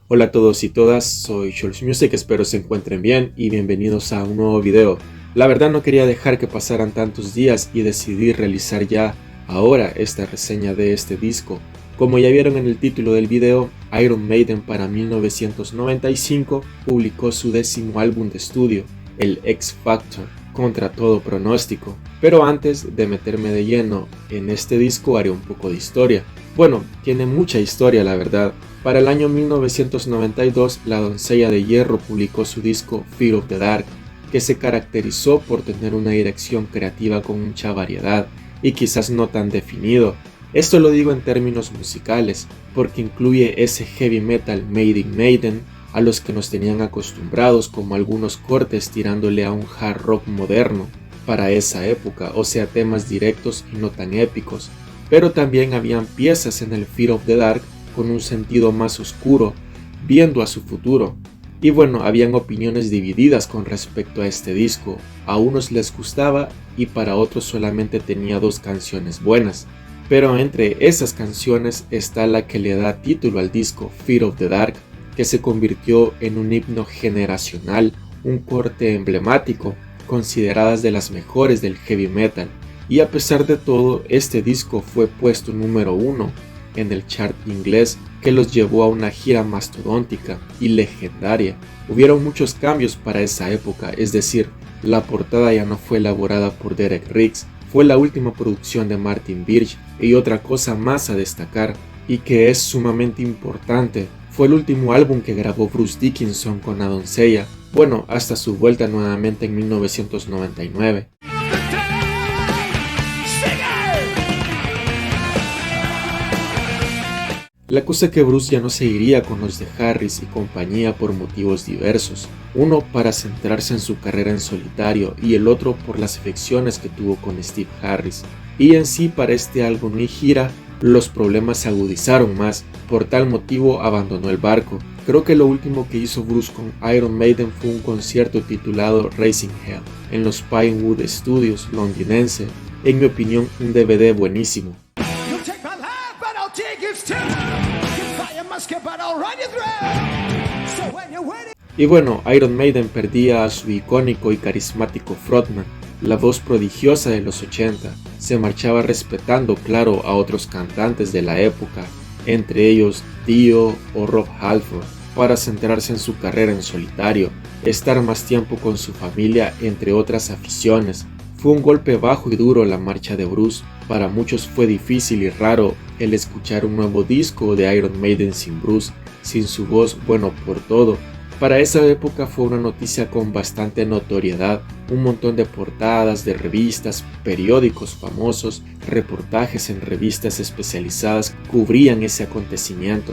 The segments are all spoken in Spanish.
Hola a todos y todas, soy Scholz Music, espero se encuentren bien y bienvenidos a un nuevo video. La verdad no quería dejar que pasaran tantos días y decidí realizar ya ahora esta reseña de este disco. Como ya vieron en el título del video, Iron Maiden para 1995 publicó su 10º álbum de estudio, el X Factor, contra todo pronóstico. Pero antes de meterme de lleno en este disco haré un poco de historia. Bueno, tiene mucha historia la verdad. Para el año 1992, La Doncella de Hierro publicó su disco Fear of the Dark, que se caracterizó por tener una dirección creativa con mucha variedad y quizás no tan definido. Esto lo digo en términos musicales, porque incluye ese heavy metal made in Maiden a los que nos tenían acostumbrados, como algunos cortes tirándole a un hard rock moderno para esa época, o sea temas directos y no tan épicos, pero también habían piezas en el Fear of the Dark con un sentido más oscuro, viendo a su futuro. Y bueno, habían opiniones divididas con respecto a este disco, a unos les gustaba y para otros solamente tenía 2 canciones buenas. Pero entre esas canciones está la que le da título al disco, Fear of the Dark, que se convirtió en un himno generacional, un corte emblemático, consideradas de las mejores del heavy metal. Y a pesar de todo, este disco fue puesto número 1 en el chart inglés, que los llevó a una gira mastodóntica y legendaria. Hubieron muchos cambios para esa época, es decir, la portada ya no fue elaborada por Derek Riggs, fue la última producción de Martin Birch, y otra cosa más a destacar, y que es sumamente importante, fue el último álbum que grabó Bruce Dickinson con La Doncella, bueno, hasta su vuelta nuevamente en 1999. La cosa es que Bruce ya no seguiría con los de Harris y compañía por motivos diversos, uno para centrarse en su carrera en solitario y el otro por las afecciones que tuvo con Steve Harris. Y en sí para este álbum y gira, los problemas se agudizaron más, por tal motivo abandonó el barco. Creo que lo último que hizo Bruce con Iron Maiden fue un concierto titulado Raising Hell en los Pinewood Studios londinense, en mi opinión un DVD buenísimo. Y bueno, Iron Maiden perdía a su icónico y carismático frontman, la voz prodigiosa de los 80, se marchaba respetando claro a otros cantantes de la época, entre ellos Dio o Rob Halford, para centrarse en su carrera en solitario, estar más tiempo con su familia entre otras aficiones. Fue un golpe bajo y duro la marcha de Bruce. Para muchos fue difícil y raro el escuchar un nuevo disco de Iron Maiden sin Bruce, sin su voz, bueno, por todo. Para esa época fue una noticia con bastante notoriedad, un montón de portadas de revistas, periódicos famosos, reportajes en revistas especializadas cubrían ese acontecimiento.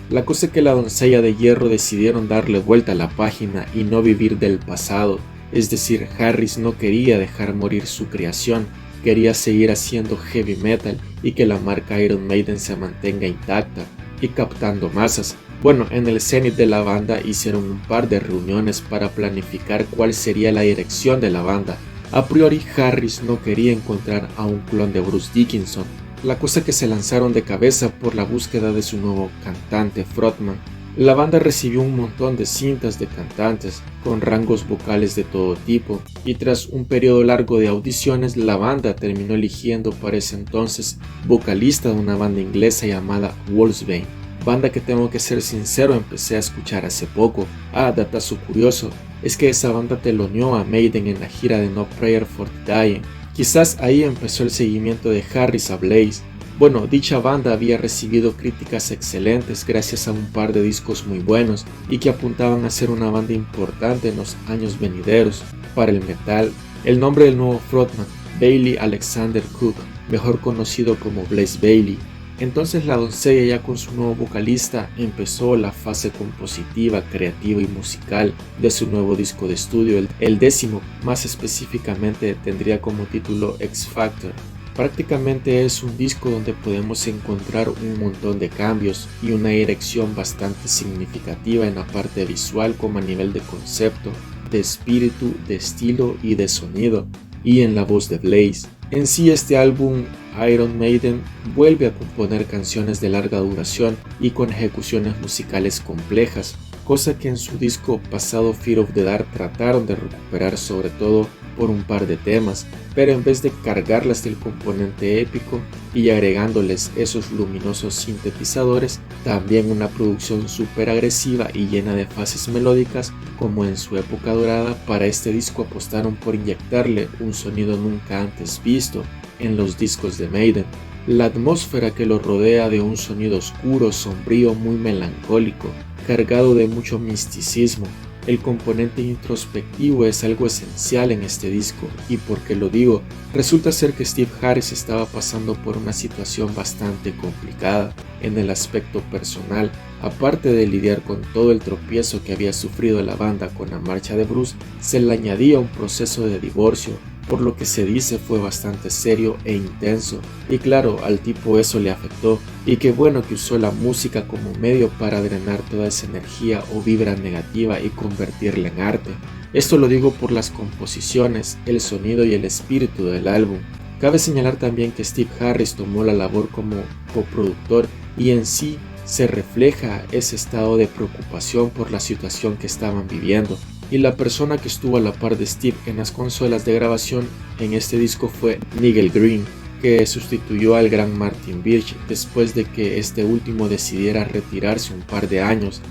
La cosa es que La Doncella de Hierro decidieron darle vuelta a la página y no vivir del pasado, es decir, Harris no quería dejar morir su creación, quería seguir haciendo heavy metal y que la marca Iron Maiden se mantenga intacta y captando masas. Bueno, en el cenit de la banda hicieron un par de reuniones para planificar cuál sería la dirección de la banda. A priori Harris no quería encontrar a un clon de Bruce Dickinson. La cosa que se lanzaron de cabeza por la búsqueda de su nuevo cantante frontman. La banda recibió un montón de cintas de cantantes con rangos vocales de todo tipo y tras un periodo largo de audiciones la banda terminó eligiendo para ese entonces vocalista de una banda inglesa llamada Wolfsbane, banda que tengo que ser sincero empecé a escuchar hace poco. Datazo curioso, es que esa banda teloneó a Maiden en la gira de No Prayer for the Dying. Quizás ahí empezó el seguimiento de Harris a Blaze. Bueno, dicha banda había recibido críticas excelentes gracias a un par de discos muy buenos y que apuntaban a ser una banda importante en los años venideros para el metal. El nombre del nuevo frontman, Bailey Alexander Cook, mejor conocido como Blaze Bayley. Entonces La Doncella ya con su nuevo vocalista empezó la fase compositiva, creativa y musical de su nuevo disco de estudio, el 10º, más específicamente tendría como título X Factor. Prácticamente es un disco donde podemos encontrar un montón de cambios y una dirección bastante significativa en la parte visual como a nivel de concepto, de espíritu, de estilo y de sonido, y en la voz de Blaze. En sí este álbum Iron Maiden vuelve a componer canciones de larga duración y con ejecuciones musicales complejas, cosa que en su disco pasado Fear of the Dark trataron de recuperar, sobre todo por un par de temas, pero en vez de cargarlas del componente épico y agregándoles esos luminosos sintetizadores, también una producción súper agresiva y llena de fases melódicas, como en su época dorada. Para este disco apostaron por inyectarle un sonido nunca antes visto en los discos de Maiden. La atmósfera que lo rodea de un sonido oscuro, sombrío, muy melancólico, cargado de mucho misticismo. El componente introspectivo es algo esencial en este disco, y porque lo digo, resulta ser que Steve Harris estaba pasando por una situación bastante complicada en el aspecto personal. Aparte de lidiar con todo el tropiezo que había sufrido la banda con la marcha de Bruce, se le añadía un proceso de divorcio, por lo que se dice fue bastante serio e intenso, y claro, al tipo eso le afectó, y qué bueno que usó la música como medio para drenar toda esa energía o vibra negativa y convertirla en arte. Esto lo digo por las composiciones, el sonido y el espíritu del álbum. Cabe señalar también que Steve Harris tomó la labor como coproductor y en sí se refleja ese estado de preocupación por la situación que estaban viviendo. Y la persona que estuvo a la par de Steve en las consolas de grabación en este disco fue Nigel Green, que sustituyó al gran Martin Birch después de que este último decidiera retirarse un par de años.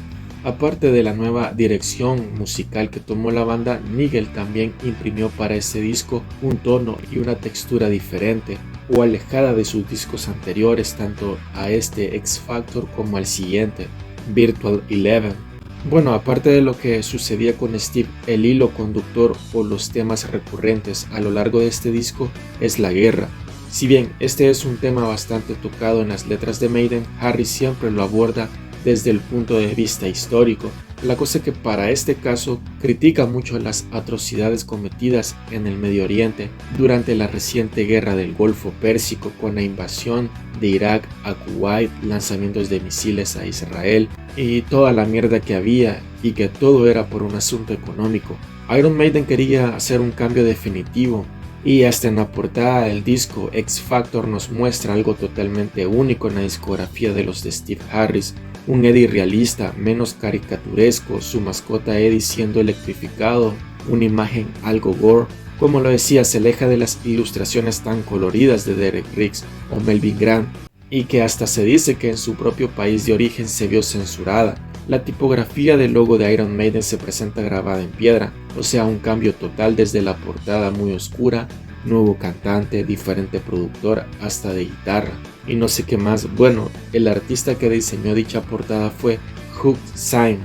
Aparte de la nueva dirección musical que tomó la banda, Nigel también imprimió para este disco un tono y una textura diferente o alejada de sus discos anteriores, tanto a este X Factor como al siguiente, Virtual Eleven. Bueno, aparte de lo que sucedía con Steve, el hilo conductor o los temas recurrentes a lo largo de este disco es la guerra. Si bien este es un tema bastante tocado en las letras de Maiden, Harris siempre lo aborda desde el punto de vista histórico. La cosa que para este caso critica mucho las atrocidades cometidas en el Medio Oriente durante la reciente guerra del Golfo Pérsico, con la invasión de Irak a Kuwait, lanzamientos de misiles a Israel y toda la mierda que había, y que todo era por un asunto económico. Iron Maiden quería hacer un cambio definitivo, y hasta en la portada del disco X Factor nos muestra algo totalmente único en la discografía de los de Steve Harris. Un Eddie realista, menos caricaturesco, su mascota Eddie siendo electrificado, una imagen algo gore. Como lo decía, se aleja de las ilustraciones tan coloridas de Derek Riggs o Melvin Grant, y que hasta se dice que en su propio país de origen se vio censurada. La tipografía del logo de Iron Maiden se presenta grabada en piedra, o sea, un cambio total desde la portada muy oscura, nuevo cantante, diferente productor, hasta de guitarra y no sé qué más. Bueno, el artista que diseñó dicha portada fue Hugh Syme.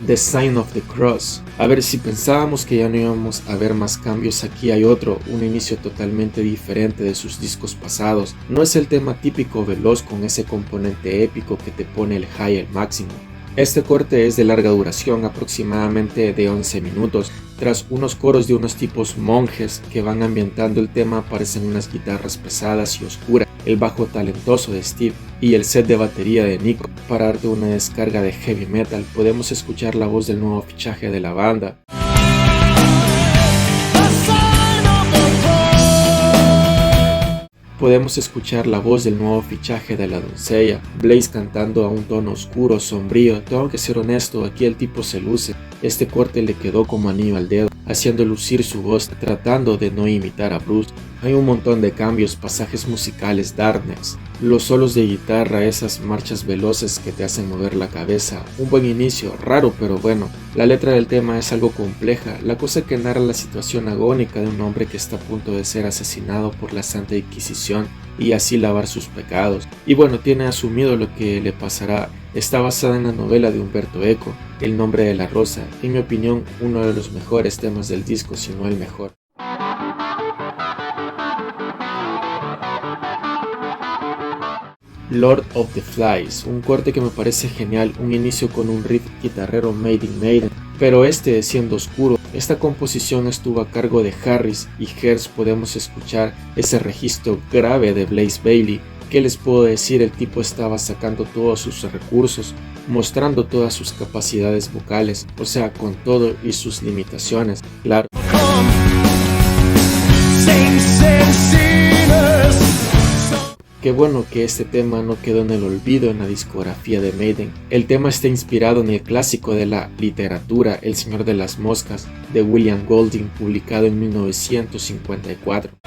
The Sign of the Cross. A ver, si pensábamos que ya no íbamos a ver más cambios, aquí hay otro, un inicio totalmente diferente de sus discos pasados. No es el tema típico veloz con ese componente épico que te pone el high al máximo. Este corte es de larga duración, aproximadamente de 11 minutos. Tras unos coros de unos tipos monjes que van ambientando el tema, aparecen unas guitarras pesadas y oscuras, el bajo talentoso de Steve y el set de batería de Nico. Para darte una descarga de heavy metal, podemos escuchar la voz del nuevo fichaje de la banda. Podemos escuchar la voz del nuevo fichaje de la doncella, Blaze cantando a un tono oscuro, sombrío. Tengo que ser honesto, aquí el tipo se luce. Este corte le quedó como anillo al dedo, haciendo lucir su voz, tratando de no imitar a Bruce. Hay un montón de cambios, pasajes musicales, darkness, los solos de guitarra, esas marchas veloces que te hacen mover la cabeza. Un buen inicio, raro pero bueno. La letra del tema es algo compleja, la cosa que narra la situación agónica de un hombre que está a punto de ser asesinado por la Santa Inquisición y así lavar sus pecados. Y bueno, tiene asumido lo que le pasará. Está basada en la novela de Umberto Eco, El nombre de la rosa. En mi opinión, uno de los mejores temas del disco, si no el mejor. Lord of the Flies, un corte que me parece genial, un inicio con un riff guitarrero made in Maiden, pero este siendo oscuro. Esta composición estuvo a cargo de Harris y Herz. Podemos escuchar ese registro grave de Blaze Bayley ¿Qué les puedo decir? El tipo estaba sacando todos sus recursos, mostrando todas sus capacidades vocales, o sea, con todo y sus limitaciones, claro. Qué bueno que este tema no quedó en el olvido en la discografía de Maiden. El tema está inspirado en el clásico de la literatura El Señor de las Moscas, de William Golding, publicado en 1954.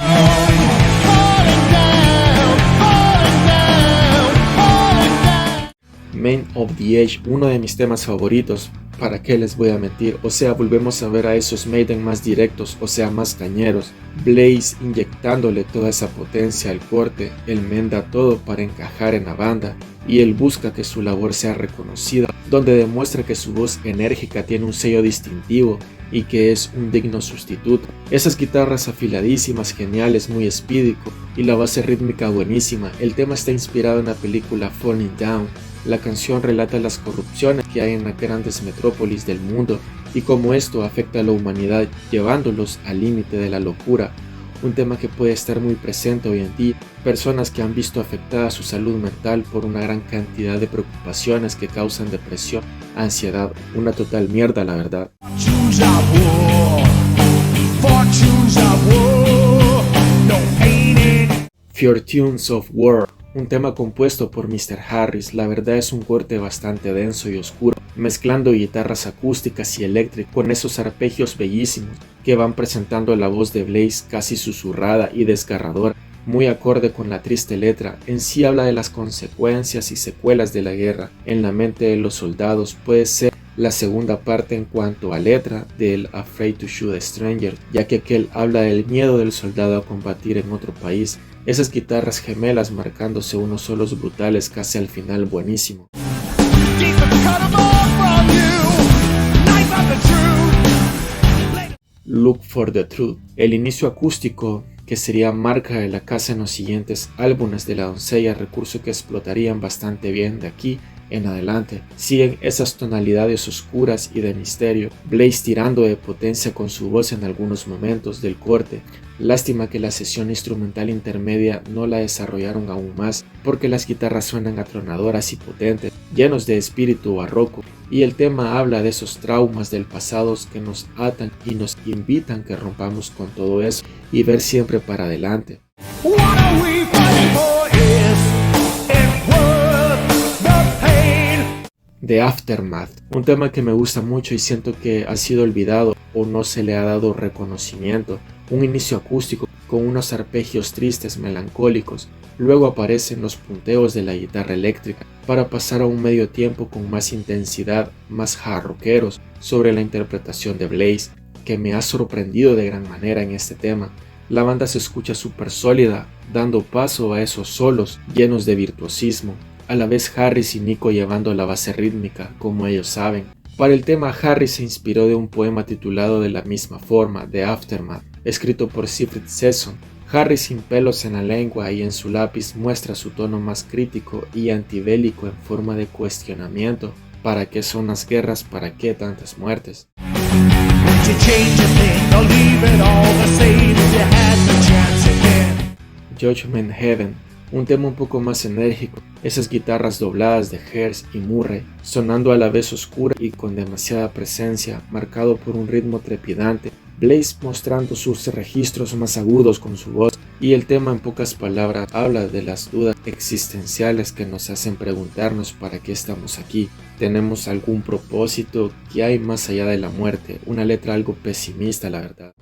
Man of the Age, uno de mis temas favoritos, ¿para qué les voy a mentir? O sea, volvemos a ver a esos Maiden más directos, o sea, más cañeros. Blaze inyectándole toda esa potencia al corte, el men da todo para encajar en la banda, y él busca que su labor sea reconocida, donde demuestra que su voz enérgica tiene un sello distintivo y que es un digno sustituto. Esas guitarras afiladísimas, geniales, muy espídico, y la base rítmica buenísima. El tema está inspirado en la película Falling Down. La canción relata las corrupciones que hay en las grandes metrópolis del mundo y cómo esto afecta a la humanidad, llevándolos al límite de la locura. Un tema que puede estar muy presente hoy en día. Personas que han visto afectada su salud mental por una gran cantidad de preocupaciones que causan depresión, ansiedad, una total mierda, la verdad. Fortunes of War, un tema compuesto por Mr. Harris. La verdad es un corte bastante denso y oscuro, mezclando guitarras acústicas y eléctricas con esos arpegios bellísimos que van presentando la voz de Blaze casi susurrada y desgarradora, muy acorde con la triste letra. En sí habla de las consecuencias y secuelas de la guerra en la mente de los soldados. Puede ser la segunda parte en cuanto a letra del Afraid to Shoot a Stranger, ya que aquel habla del miedo del soldado a combatir en otro país. Esas guitarras gemelas marcándose unos solos brutales casi al final, buenísimo. Look for the Truth, el inicio acústico que sería marca de la casa en los siguientes álbumes de La Doncella, recurso que explotarían bastante bien de aquí en adelante. Siguen esas tonalidades oscuras y de misterio, Blaze tirando de potencia con su voz en algunos momentos del corte. Lástima que la sesión instrumental intermedia no la desarrollaron aún más, porque las guitarras suenan atronadoras y potentes, llenos de espíritu barroco, y el tema habla de esos traumas del pasado que nos atan y nos invitan que rompamos con todo eso y ver siempre para adelante. The Aftermath, un tema que me gusta mucho y siento que ha sido olvidado o no se le ha dado reconocimiento. Un inicio acústico con unos arpegios tristes, melancólicos, luego aparecen los punteos de la guitarra eléctrica para pasar a un medio tiempo con más intensidad, más hard rockeros, sobre la interpretación de Blaze, que me ha sorprendido de gran manera en este tema. La banda se escucha súper sólida, dando paso a esos solos llenos de virtuosismo, a la vez Harris y Nico llevando la base rítmica, como ellos saben. Para el tema, Harris se inspiró de un poema titulado de la misma forma, The Aftermath, escrito por Siegfried Sesson. Harris, sin pelos en la lengua y en su lápiz, muestra su tono más crítico y antibélico en forma de cuestionamiento. ¿Para qué son las guerras? ¿Para qué tantas muertes? Judgment Heaven, un tema un poco más enérgico, esas guitarras dobladas de Herz y Murray, sonando a la vez oscura y con demasiada presencia, marcado por un ritmo trepidante, Blaze mostrando sus registros más agudos con su voz, y el tema en pocas palabras habla de las dudas existenciales que nos hacen preguntarnos para qué estamos aquí. ¿Tenemos algún propósito? ¿Qué hay más allá de la muerte? Una letra algo pesimista, la verdad.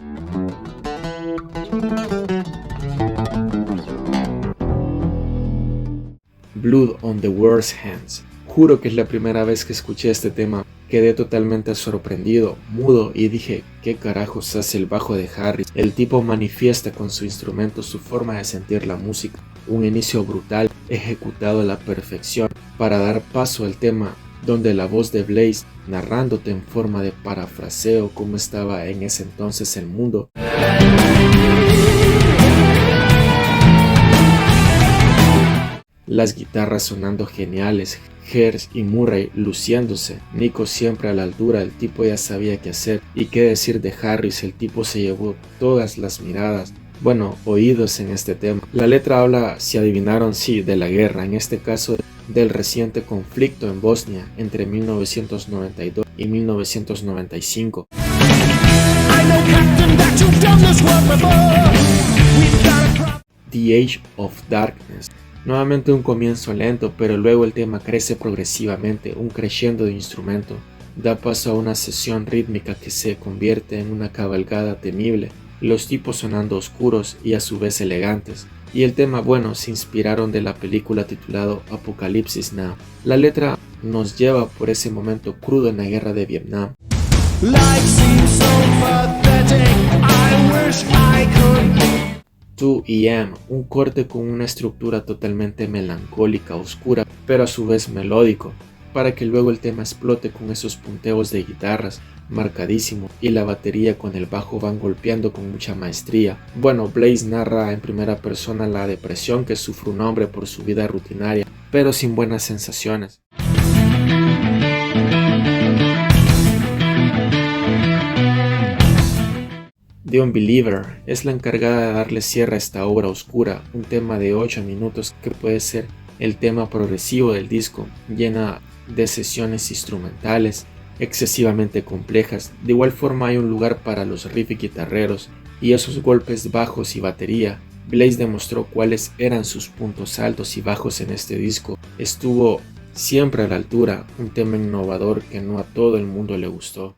Blood on the World's Hands. Juro que es la primera vez que escuché este tema. Quedé totalmente sorprendido, mudo, y dije, ¿qué carajos hace el bajo de Harris? El tipo manifiesta con su instrumento su forma de sentir la música. Un inicio brutal, ejecutado a la perfección, para dar paso al tema, donde la voz de Blaze, narrándote en forma de parafraseo cómo estaba en ese entonces el mundo. Las guitarras sonando geniales, Herz y Murray luciéndose, Nico siempre a la altura, el tipo ya sabía qué hacer, y qué decir de Harris, el tipo se llevó todas las miradas, bueno, oídos en este tema. La letra habla, si adivinaron, sí, de la guerra, en este caso del reciente conflicto en Bosnia entre 1992 y 1995. The Age of Darkness. Nuevamente un comienzo lento, pero luego el tema crece progresivamente, un crescendo de instrumento. Da paso a una sesión rítmica que se convierte en una cabalgada temible, los tipos sonando oscuros y a su vez elegantes. Y el tema, bueno, se inspiraron de la película titulado Apocalypse Now. La letra nos lleva por ese momento crudo en la guerra de Vietnam. To E.M., un corte con una estructura totalmente melancólica, oscura, pero a su vez melódico, para que luego el tema explote con esos punteos de guitarras marcadísimo y la batería con el bajo van golpeando con mucha maestría. Bueno, Blaze narra en primera persona la depresión que sufre un hombre por su vida rutinaria, pero sin buenas sensaciones. The Unbeliever es la encargada de darle cierre a esta obra oscura, un tema de 8 minutos que puede ser el tema progresivo del disco, llena de sesiones instrumentales excesivamente complejas. De igual forma hay un lugar para los riffs guitarreros y esos golpes bajos y batería. Blaze demostró cuáles eran sus puntos altos y bajos en este disco. Estuvo siempre a la altura, un tema innovador que no a todo el mundo le gustó.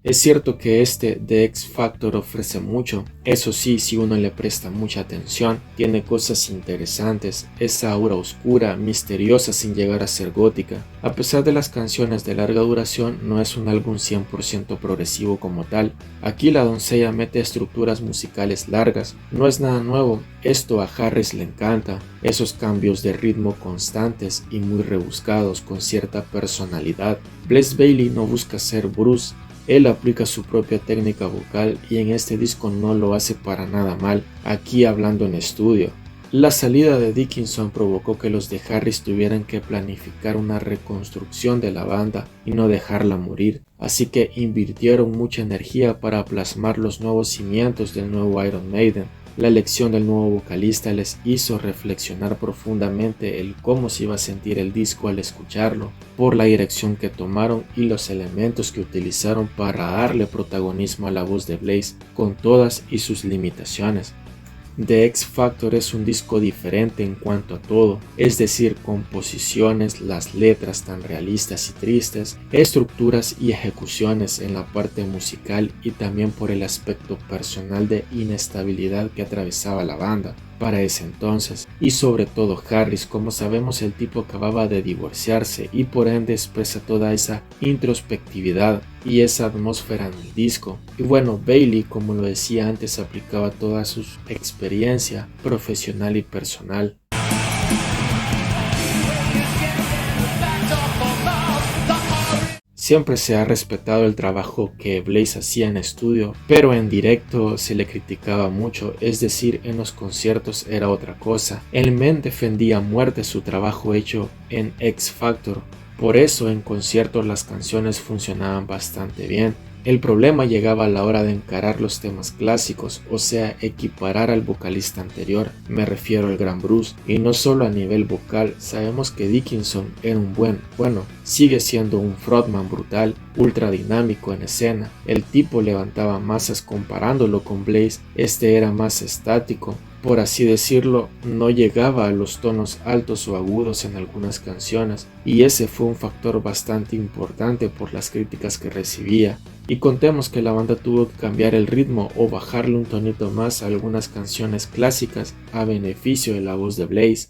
Es cierto que The X Factor ofrece mucho, eso sí, si uno le presta mucha atención, tiene cosas interesantes, esa aura oscura, misteriosa sin llegar a ser gótica. A pesar de las canciones de larga duración, no es un álbum 100% progresivo como tal. Aquí la doncella mete estructuras musicales largas, no es nada nuevo, esto a Harris le encanta, esos cambios de ritmo constantes y muy rebuscados con cierta personalidad. Blaze Bayley no busca ser Bruce, él aplica su propia técnica vocal y en este disco no lo hace para nada mal, aquí hablando en estudio. La salida de Dickinson provocó que los de Harris tuvieran que planificar una reconstrucción de la banda y no dejarla morir, así que invirtieron mucha energía para plasmar los nuevos cimientos del nuevo Iron Maiden. La elección del nuevo vocalista les hizo reflexionar profundamente el cómo se iba a sentir el disco al escucharlo, por la dirección que tomaron y los elementos que utilizaron para darle protagonismo a la voz de Blaze, con todas y sus limitaciones. The X Factor es un disco diferente en cuanto a todo, es decir, composiciones, las letras tan realistas y tristes, estructuras y ejecuciones en la parte musical y también por el aspecto personal de inestabilidad que atravesaba la banda para ese entonces, y sobre todo Harris. Como sabemos, el tipo acababa de divorciarse y por ende expresa toda esa introspectividad y esa atmósfera en el disco. Y bueno, Bayley, como lo decía antes, aplicaba toda su experiencia profesional y personal. Siempre se ha respetado el trabajo que Blaze hacía en estudio, pero en directo se le criticaba mucho, es decir, en los conciertos era otra cosa. El men defendía a muerte su trabajo hecho en X Factor, por eso en conciertos las canciones funcionaban bastante bien. El problema llegaba a la hora de encarar los temas clásicos, o sea, equiparar al vocalista anterior, me refiero al gran Bruce, y no solo a nivel vocal. Sabemos que Dickinson era sigue siendo un frontman brutal, ultra dinámico en escena. El tipo levantaba masas comparándolo con Blaze, este era más estático, por así decirlo, no llegaba a los tonos altos o agudos en algunas canciones, y ese fue un factor bastante importante por las críticas que recibía. Y contemos que la banda tuvo que cambiar el ritmo o bajarle un tonito más a algunas canciones clásicas a beneficio de la voz de Blaze.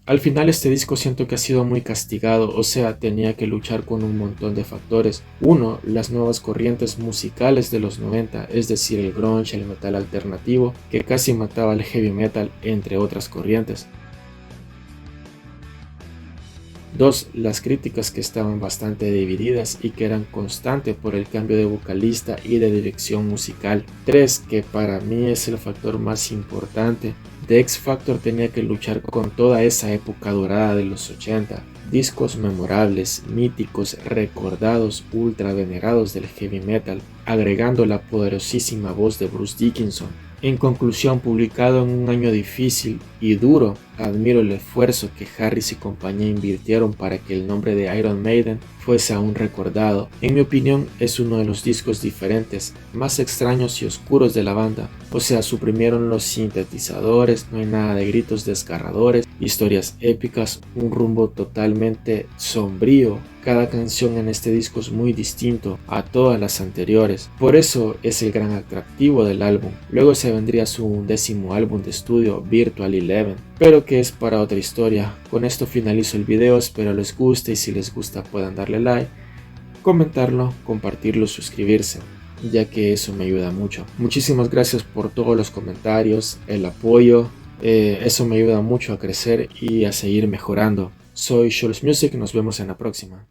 Al final este disco siento que ha sido muy castigado, o sea, tenía que luchar con un montón de factores. Uno, las nuevas corrientes musicales de los 90, es decir, el grunge, el metal alternativo, que casi mataba al heavy metal, entre otras corrientes. 2. Las críticas que estaban bastante divididas y que eran constantes por el cambio de vocalista y de dirección musical. 3. Que para mí es el factor más importante, The X Factor tenía que luchar con toda esa época dorada de los 80, discos memorables, míticos, recordados, ultra venerados del heavy metal, agregando la poderosísima voz de Bruce Dickinson. En conclusión, publicado en un año difícil y duro, admiro el esfuerzo que Harris y compañía invirtieron para que el nombre de Iron Maiden fuese aún recordado. En mi opinión, es uno de los discos diferentes, más extraños y oscuros de la banda. O sea, suprimieron los sintetizadores, no hay nada de gritos desgarradores, historias épicas, un rumbo totalmente sombrío. Cada canción en este disco es muy distinto a todas las anteriores, por eso es el gran atractivo del álbum. Luego se vendría su 11º álbum de estudio, Virtual Eleven, pero que es para otra historia. Con esto finalizo el video, espero les guste y si les gusta puedan darle like, comentarlo, compartirlo, suscribirse, ya que eso me ayuda mucho. Muchísimas gracias por todos los comentarios, el apoyo, eso me ayuda mucho a crecer y a seguir mejorando. Soy Scholz Music, nos vemos en la próxima.